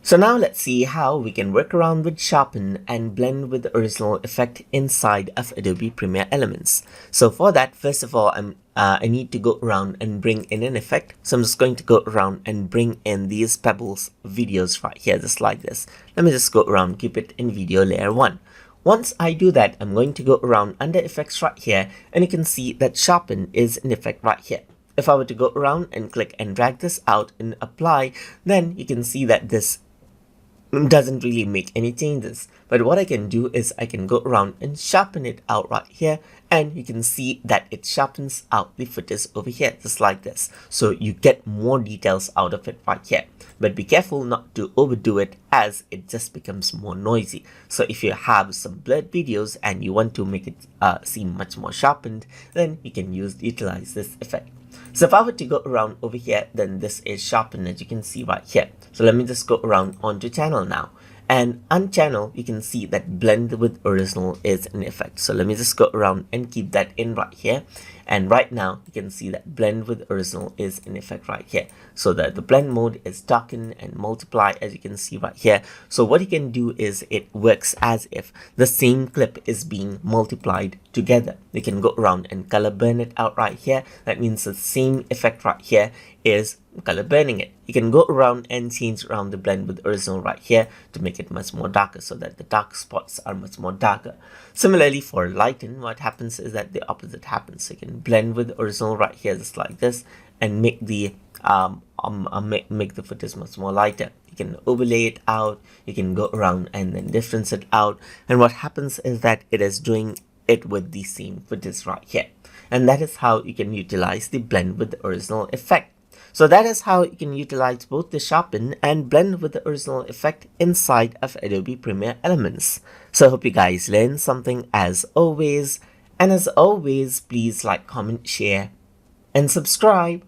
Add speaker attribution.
Speaker 1: So now let's see how we can work around with Sharpen and Blend with the original effect inside of Adobe Premiere Elements. So for that, first of all, I need to go around and bring in an effect. So I'm just going to go around and bring in these Pebbles videos right here, just like this. Let me just go around, keep it in video layer 1. Once I do that, I'm going to go around under effects right here, and you can see that Sharpen is an effect right here. If I were to go around and click and drag this out and apply, then you can see that this doesn't really make any changes. But what I can do is I can go around and sharpen it out right here, and you can see that it sharpens out the footage over here just like this. So you get more details out of it right here. But be careful not to overdo it, as it just becomes more noisy. So if you have some blurred videos and you want to make it seem much more sharpened, then you can utilize this effect. So if I were to go around over here, then this is sharpened, as you can see right here. So let me just go around onto channel now. And on channel, you can see that blend with original is an effect. So let me just go around and keep that in right here. And right now, you can see that blend with original is in effect right here. So that the blend mode is darken and multiply, as you can see right here. So what you can do is it works as if the same clip is being multiplied together. You can go around and color burn it out right here. That means the same effect right here is color burning it. You can go around and change around the blend with original right here to make it much more darker, so that the dark spots are much more darker. Similarly for lighten, what happens is that the opposite happens. So you can blend with original right here just like this and make the make the footage much more lighter. You can overlay it out, you can go around and then difference it out, and what happens is that it is doing it with the same footage right here. And that is how you can utilize the blend with the original effect. So that is how you can utilize both the Sharpen and Blend with the original effect inside of Adobe Premiere Elements. So I hope you guys learned something as always. And as always, please like, comment, share, and subscribe.